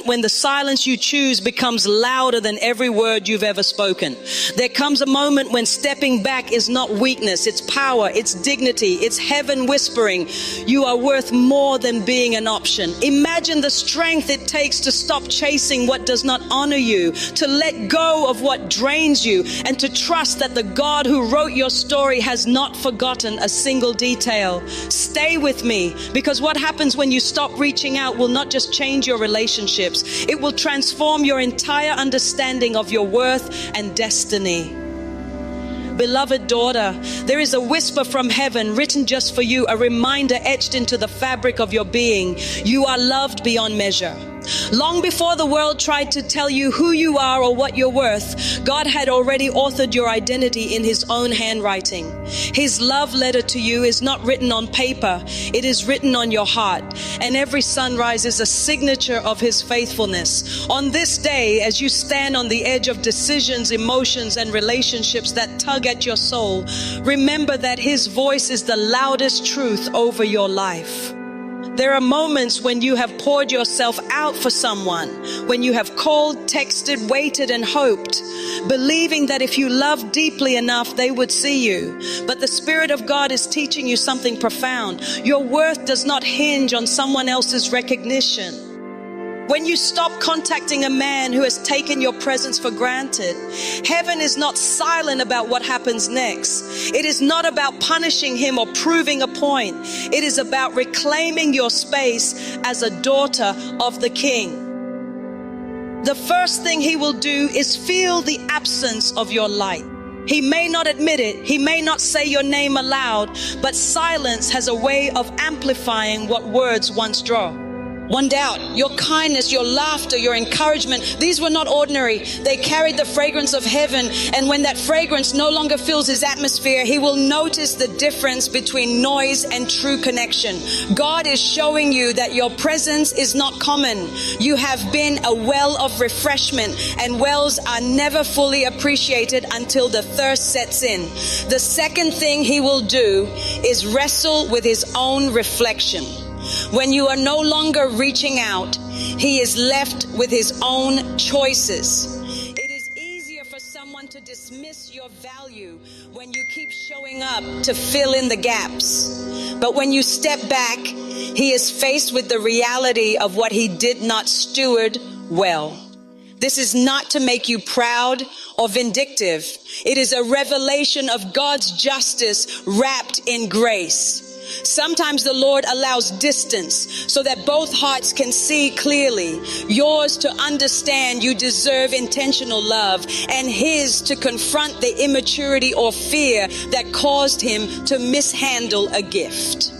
moment when the silence you choose becomes louder than every word you've ever spoken. There comes a moment when stepping back is not weakness, it's power, it's dignity, it's heaven whispering, you are worth more than being an option. Imagine the strength it takes to stop chasing what does not honor you, to let go of what drains you, and to trust that the God who wrote your story has not forgotten a single detail. Stay with me, because what happens when you stop reaching out will not just change your relationships, it will transform your entire understanding of your worth and destiny. Beloved daughter, there is a whisper from heaven written just for you, a reminder etched into the fabric of your being. You are loved beyond measure. Long before the world tried to tell you who you are or what you're worth, God had already authored your identity in His own handwriting. His love letter to you is not written on paper, it is written on your heart. And every sunrise is a signature of His faithfulness. On this day, as you stand on the edge of decisions, emotions, and relationships that tug at your soul, remember that His voice is the loudest truth over your life. There are moments when you have poured yourself out for someone, when you have called, texted, waited, and hoped, believing that if you love deeply enough, they would see you. But the Spirit of God is teaching you something profound. Your worth does not hinge on someone else's recognition. When you stop contacting a man who has taken your presence for granted, heaven is not silent about what happens next. It is not about punishing him or proving a point. It is about reclaiming your space as a daughter of the King. The first thing he will do is feel the absence of your light. He may not admit it, he may not say your name aloud, but silence has a way of amplifying what words once draw. One doubt, your kindness, your laughter, your encouragement, these were not ordinary. They carried the fragrance of heaven. And when that fragrance no longer fills his atmosphere, he will notice the difference between noise and true connection. God is showing you that your presence is not common. You have been a well of refreshment, and wells are never fully appreciated until the thirst sets in. The second thing he will do is wrestle with his own reflection. When you are no longer reaching out, he is left with his own choices. It is easier for someone to dismiss your value when you keep showing up to fill in the gaps. But when you step back, he is faced with the reality of what he did not steward well. This is not to make you proud or vindictive. It is a revelation of God's justice wrapped in grace. Sometimes the Lord allows distance so that both hearts can see clearly. Yours to understand you deserve intentional love, and his to confront the immaturity or fear that caused him to mishandle a gift.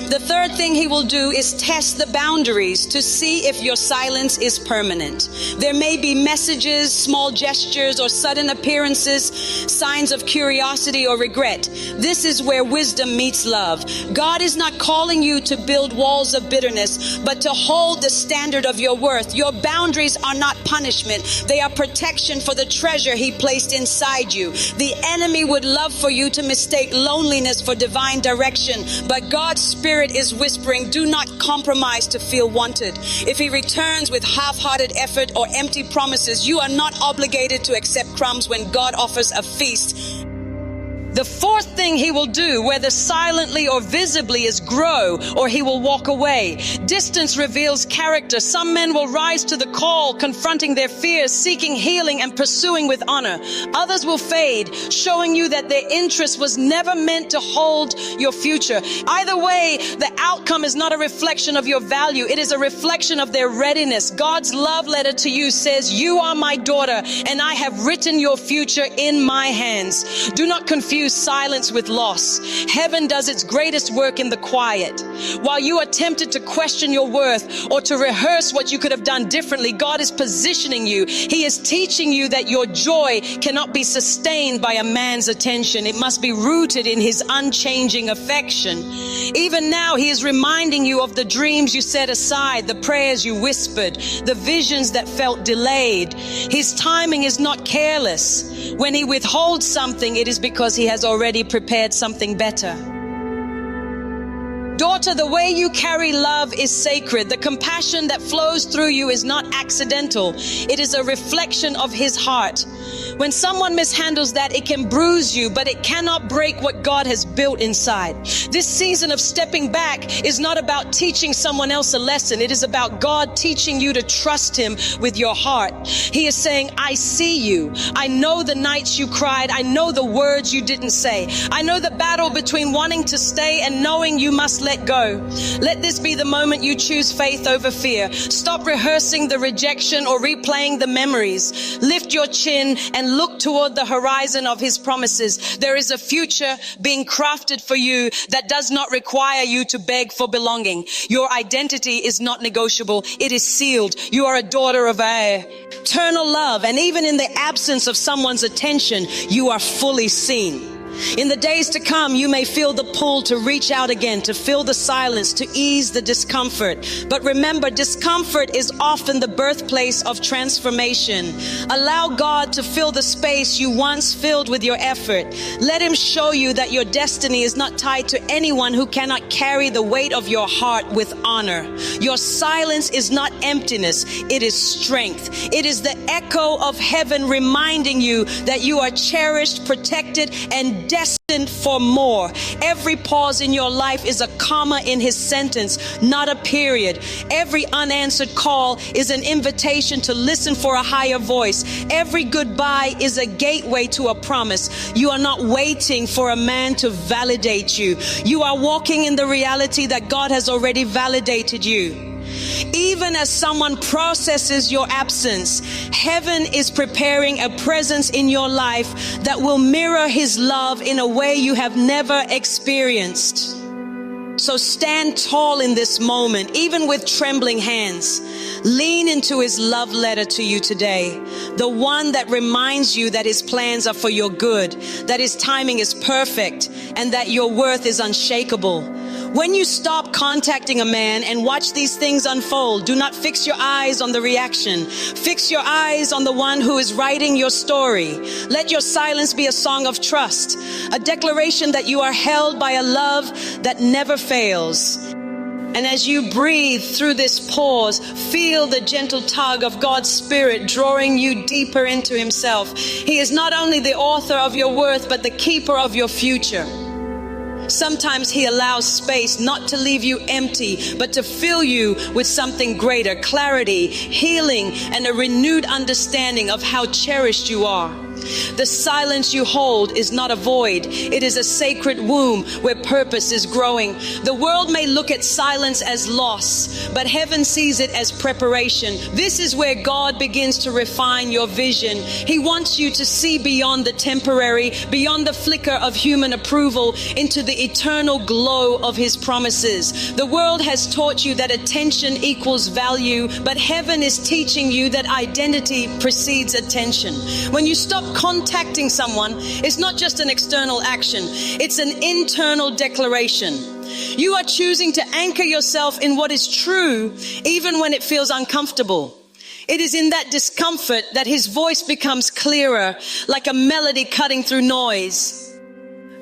The third thing he will do is test the boundaries to see if your silence is permanent. There may be messages, small gestures, or sudden appearances, signs of curiosity or regret. This is where wisdom meets love. God is not calling you to build walls of bitterness, but to hold the standard of your worth. Your boundaries are not punishment. They are protection for the treasure he placed inside you. The enemy would love for you to mistake loneliness for divine direction, but God's Spirit is whispering, do not compromise to feel wanted. If he returns with half-hearted effort or empty promises, you are not obligated to accept crumbs when God offers a feast. The fourth thing he will do, whether silently or visibly, is grow, or he will walk away. Distance reveals character. Some men will rise to the call, confronting their fears, seeking healing, and pursuing with honor. Others will fade, showing you that their interest was never meant to hold your future. Either way, the outcome is not a reflection of your value. It is a reflection of their readiness. God's love letter to you says, you are my daughter, and I have written your future in my hands. Do not confuse silence with loss. Heaven does its greatest work in the quiet. While you are tempted to question your worth or to rehearse what you could have done differently, God is positioning you. He is teaching you that your joy cannot be sustained by a man's attention. It must be rooted in his unchanging affection. Even now, he is reminding you of the dreams you set aside, the prayers you whispered, the visions that felt delayed. His timing is not careless. When he withholds something, it is because he has already prepared something better. Daughter, the way you carry love is sacred. The compassion that flows through you is not accidental. It is a reflection of his heart. When someone mishandles that, it can bruise you, but it cannot break what God has built inside. This season of stepping back is not about teaching someone else a lesson. It is about God teaching you to trust him with your heart. He is saying, I see you. I know the nights you cried. I know the words you didn't say. I know the battle between wanting to stay and knowing you must let go. Let this be the moment you choose faith over fear. Stop rehearsing the rejection or replaying the memories. Lift your chin and look toward the horizon of his promises. There is a future being crafted for you that does not require you to beg for belonging. Your identity is not negotiable. It is sealed. You are a daughter of eternal love, and even in the absence of someone's attention, you are fully seen. In the days to come, you may feel the pull to reach out again, to fill the silence, to ease the discomfort. But remember, discomfort is often the birthplace of transformation. Allow God to fill the space you once filled with your effort. Let him show you that your destiny is not tied to anyone who cannot carry the weight of your heart with honor. Your silence is not emptiness, it is strength. It is the echo of heaven reminding you that you are cherished, protected, and destined for more. Every pause in your life is a comma in his sentence, not a period. Every unanswered call is an invitation to listen for a higher voice. Every goodbye is a gateway to a promise. You are not waiting for a man to validate you. You are walking in the reality that God has already validated you. Even as someone processes your absence, heaven is preparing a presence in your life that will mirror his love in a way you have never experienced. So stand tall in this moment, even with trembling hands. Lean into his love letter to you today, the one that reminds you that his plans are for your good, that his timing is perfect, and that your worth is unshakable. When you stop contacting a man and watch these things unfold, do not fix your eyes on the reaction. Fix your eyes on the one who is writing your story. Let your silence be a song of trust, a declaration that you are held by a love that never fails. And as you breathe through this pause, feel the gentle tug of God's Spirit drawing you deeper into himself. He is not only the author of your worth, but the keeper of your future. Sometimes he allows space not to leave you empty, but to fill you with something greater, clarity, healing, and a renewed understanding of how cherished you are. The silence you hold is not a void. It is a sacred womb where purpose is growing. The world may look at silence as loss, but heaven sees it as preparation. This is where God begins to refine your vision. He wants you to see beyond the temporary, beyond the flicker of human approval, into the eternal glow of his promises. The world has taught you that attention equals value, but heaven is teaching you that identity precedes attention. When you stop contacting someone, it's not just an external action, it's an internal declaration. You are choosing to anchor yourself in what is true, even when it feels uncomfortable. It is in that discomfort that his voice becomes clearer, like a melody cutting through noise.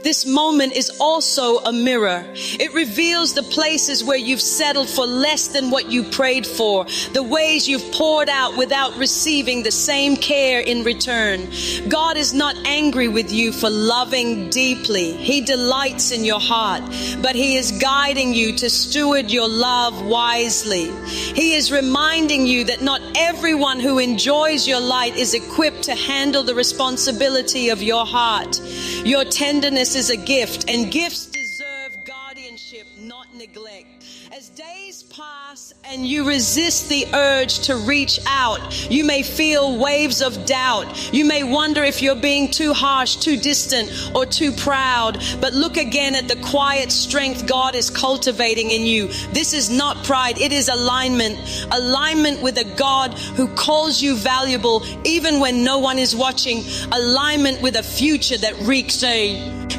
This moment is also a mirror. It reveals the places where you've settled for less than what you prayed for, the ways you've poured out without receiving the same care in return. God is not angry with you for loving deeply. He delights in your heart, but he is guiding you to steward your love wisely. He is reminding you that not everyone who enjoys your light is equipped to handle the responsibility of your heart. Your tenderness is a gift, and gifts deserve guardianship, not neglect. As days pass and you resist the urge to reach out, you may feel waves of doubt. You may wonder if you're being too harsh, too distant, or too proud. But look again at the quiet strength God is cultivating in you. This is not pride, it is alignment. Alignment with a God who calls you valuable even when no one is watching. Alignment with a future that reeks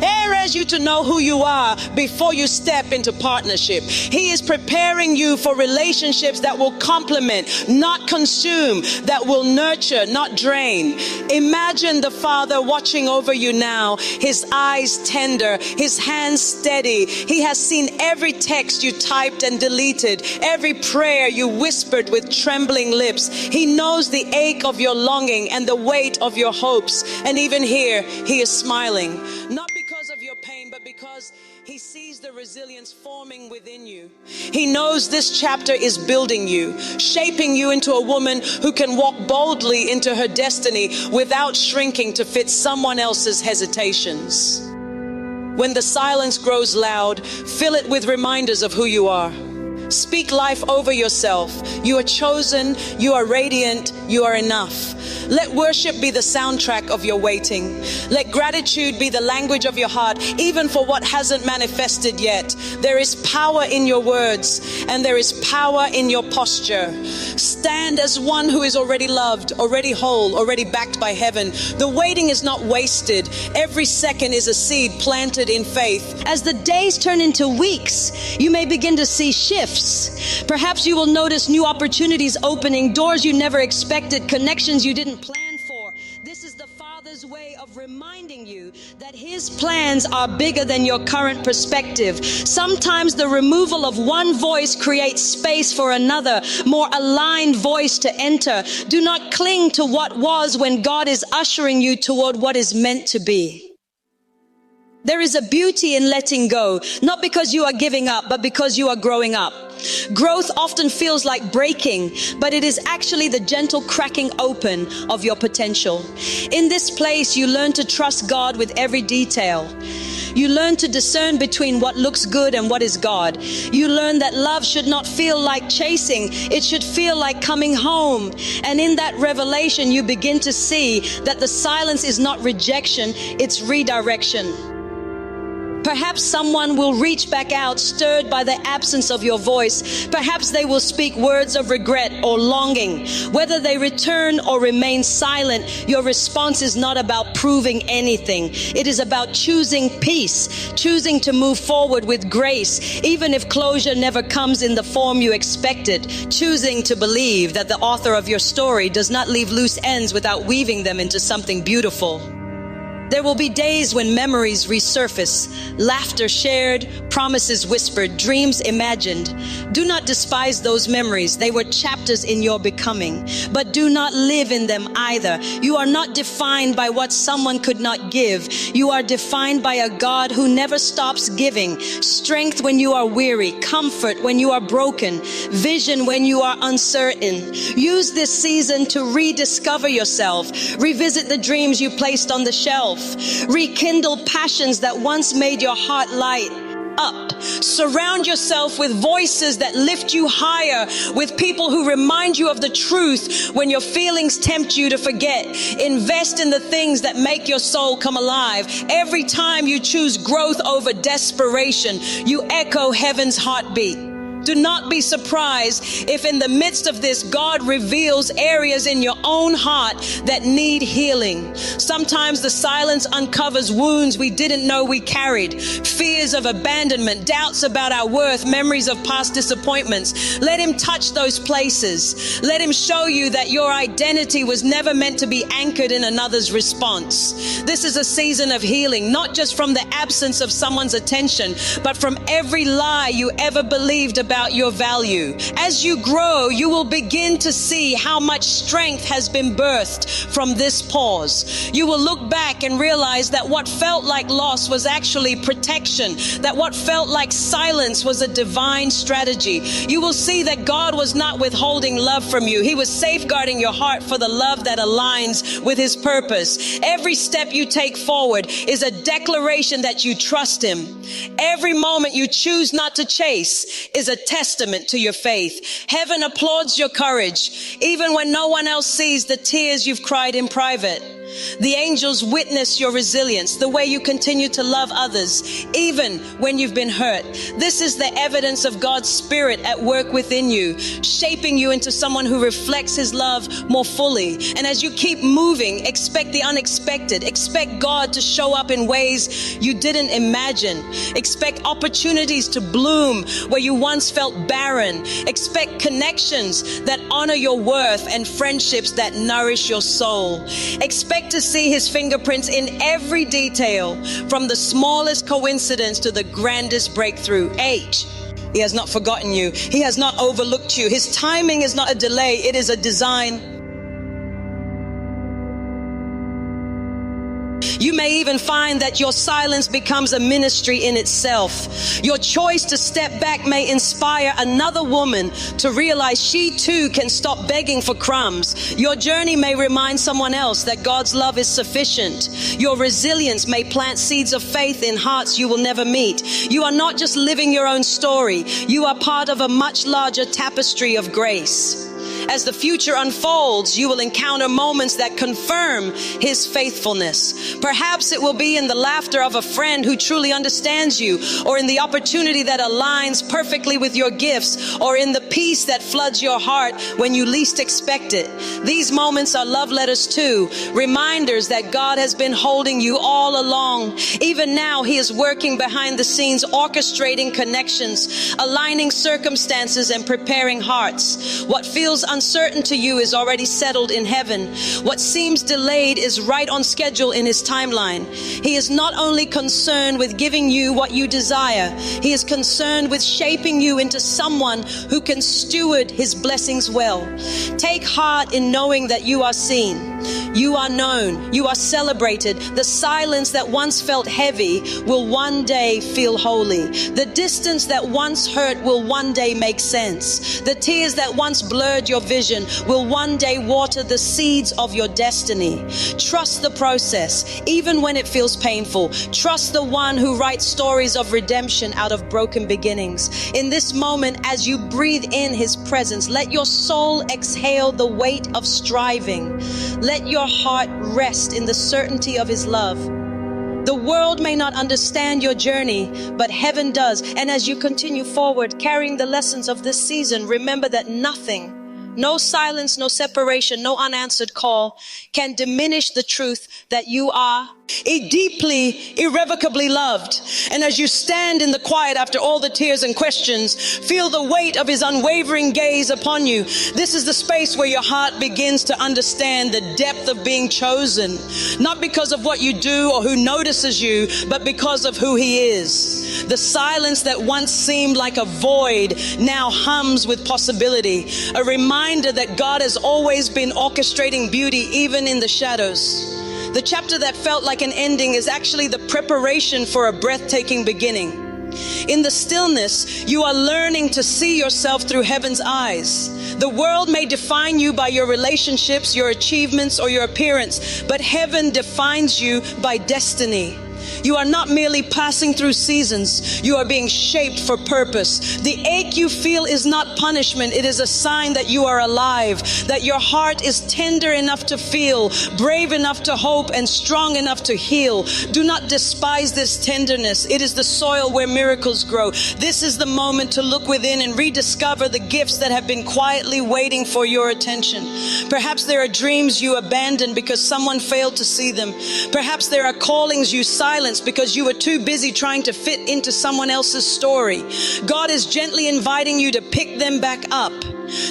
prepares you to know who you are before you step into partnership. He is preparing you for relationships that will complement, not consume, that will nurture, not drain. Imagine the Father watching over you now, his eyes tender, his hands steady. He has seen every text you typed and deleted, every prayer you whispered with trembling lips. He knows the ache of your longing and the weight of your hopes. And even here, he is smiling, not because of your pain, but because he sees the resilience forming within you. He knows this chapter is building you, shaping you into a woman who can walk boldly into her destiny without shrinking to fit someone else's hesitations. When the silence grows loud, fill it with reminders of who you are. Speak life over yourself. You are chosen, you are radiant, you are enough. Let worship be the soundtrack of your waiting. Let gratitude be the language of your heart, even for what hasn't manifested yet. There is power in your words, and there is power in your posture. Stand as one who is already loved, already whole, already backed by heaven. The waiting is not wasted. Every second is a seed planted in faith. As the days turn into weeks, you may begin to see shifts. Perhaps you will notice new opportunities opening, doors you never expected, connections you didn't plan for. This is the Father's way of reminding you that his plans are bigger than your current perspective. Sometimes the removal of one voice creates space for another, more aligned voice to enter. Do not cling to what was when God is ushering you toward what is meant to be. There is a beauty in letting go, not because you are giving up, but because you are growing up. Growth often feels like breaking, but it is actually the gentle cracking open of your potential. In this place, you learn to trust God with every detail. You learn to discern between what looks good and what is God. You learn that love should not feel like chasing. It should feel like coming home. And in that revelation, you begin to see that the silence is not rejection, it's redirection. Perhaps someone will reach back out, stirred by the absence of your voice. Perhaps they will speak words of regret or longing. Whether they return or remain silent, your response is not about proving anything. It is about choosing peace, choosing to move forward with grace, even if closure never comes in the form you expected, choosing to believe that the author of your story does not leave loose ends without weaving them into something beautiful. There will be days when memories resurface, laughter shared, promises whispered, dreams imagined. Do not despise those memories. They were chapters in your becoming, but do not live in them either. You are not defined by what someone could not give. You are defined by a God who never stops giving. Strength when you are weary, comfort when you are broken, vision when you are uncertain. Use this season to rediscover yourself, revisit the dreams you placed on the shelf. Rekindle passions that once made your heart light up. Surround yourself with voices that lift you higher, with people who remind you of the truth when your feelings tempt you to forget. Invest in the things that make your soul come alive. Every time you choose growth over desperation, you echo heaven's heartbeat. Do not be surprised if in the midst of this, God reveals areas in your own heart that need healing. Sometimes the silence uncovers wounds we didn't know we carried, fears of abandonment, doubts about our worth, memories of past disappointments. Let him touch those places. Let him show you that your identity was never meant to be anchored in another's response. This is a season of healing, not just from the absence of someone's attention, but from every lie you ever believed about your value. As you grow, you will begin to see how much strength has been birthed from this pause. You will look back and realize that what felt like loss was actually protection, that what felt like silence was a divine strategy. You will see that God was not withholding love from you. He was safeguarding your heart for the love that aligns with his purpose. Every step you take forward is a declaration that you trust him. Every moment you choose not to chase is a testament to your faith. Heaven applauds your courage, even when no one else sees the tears you've cried in private. The angels witness your resilience, the way you continue to love others, even when you've been hurt. This is the evidence of God's Spirit at work within you, shaping you into someone who reflects His love more fully. And as you keep moving, expect the unexpected. Expect God to show up in ways you didn't imagine. Expect opportunities to bloom where you once felt barren. Expect connections that honor your worth and friendships that nourish your soul. Expect to see His fingerprints in every detail, from the smallest coincidence to the grandest breakthrough. H. He has not forgotten you. He has not overlooked you. His timing is not a delay, it is a design. You may even find that your silence becomes a ministry in itself. Your choice to step back may inspire another woman to realize she too can stop begging for crumbs. Your journey may remind someone else that God's love is sufficient. Your resilience may plant seeds of faith in hearts you will never meet. You are not just living your own story. You are part of a much larger tapestry of grace. As the future unfolds, you will encounter moments that confirm His faithfulness. Perhaps it will be in the laughter of a friend who truly understands you, or in the opportunity that aligns perfectly with your gifts, or in the peace that floods your heart when you least expect it. These moments are love letters too, reminders that God has been holding you all along. Even now, He is working behind the scenes, orchestrating connections, aligning circumstances, and preparing hearts. What feels uncertain to you is already settled in heaven. What seems delayed is right on schedule in His timeline. He is not only concerned with giving you what you desire, He is concerned with shaping you into someone who can steward His blessings well. Take heart in knowing that you are seen. You are known. You are celebrated. The silence that once felt heavy will one day feel holy. The distance that once hurt will one day make sense. The tears that once blurred your vision will one day water the seeds of your destiny. Trust the process, even when it feels painful. Trust the one who writes stories of redemption out of broken beginnings. In this moment, as you breathe in His presence, let your soul exhale the weight of striving. Let your heart rest in the certainty of His love. The world may not understand your journey, but heaven does. And as you continue forward, carrying the lessons of this season, remember that nothing, no silence, no separation, no unanswered call can diminish the truth that you are deeply, irrevocably loved. And as you stand in the quiet after all the tears and questions, feel the weight of His unwavering gaze upon you. This is the space where your heart begins to understand the depth of being chosen, not because of what you do or who notices you, but because of who He is. The silence that once seemed like a void now hums with possibility, a reminder that God has always been orchestrating beauty even in the shadows. The chapter that felt like an ending is actually the preparation for a breathtaking beginning. In the stillness, you are learning to see yourself through heaven's eyes. The world may define you by your relationships, your achievements, or your appearance, but heaven defines you by destiny. You are not merely passing through seasons. You are being shaped for purpose. The ache you feel is not punishment. It is a sign that you are alive, that your heart is tender enough to feel, brave enough to hope, and strong enough to heal. Do not despise this tenderness. It is the soil where miracles grow. This is the moment to look within and rediscover the gifts that have been quietly waiting for your attention. Perhaps there are dreams you abandoned because someone failed to see them. Perhaps there are callings you silenced because you were too busy trying to fit into someone else's story. God is gently inviting you to pick them back up.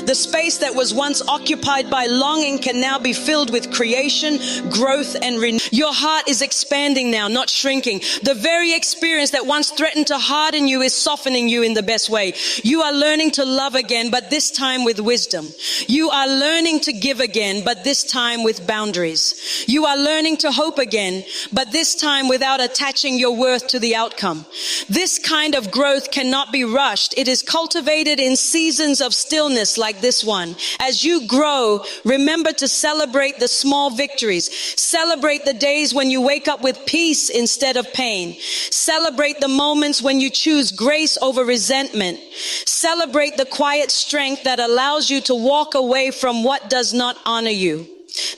The space that was once occupied by longing can now be filled with creation, growth, and renewal. Your heart is expanding now, not shrinking. The very experience that once threatened to harden you is softening you in the best way. You are learning to love again, but this time with wisdom. You are learning to give again, but this time with boundaries. You are learning to hope again, but this time without attaching your worth to the outcome. This kind of growth cannot be rushed. It is cultivated in seasons of stillness like this one. As you grow, remember to celebrate the small victories. Celebrate the days when you wake up with peace instead of pain. Celebrate the moments when you choose grace over resentment. Celebrate the quiet strength that allows you to walk away from what does not honor you.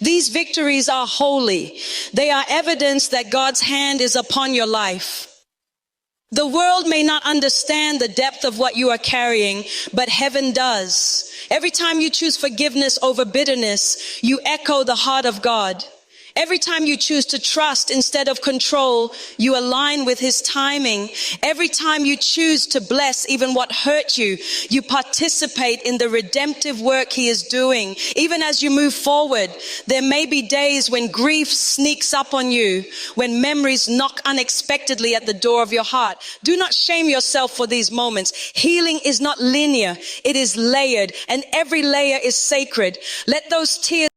These victories are holy. They are evidence that God's hand is upon your life. The world may not understand the depth of what you are carrying, but heaven does. Every time you choose forgiveness over bitterness, you echo the heart of God. Every time you choose to trust instead of control, you align with his timing. Every time you choose to bless even what hurt you, you participate in the redemptive work he is doing. Even as you move forward, there may be days when grief sneaks up on you, when memories knock unexpectedly at the door of your heart. Do not shame yourself for these moments. Healing is not linear, it is layered, and every layer is sacred. Let those tears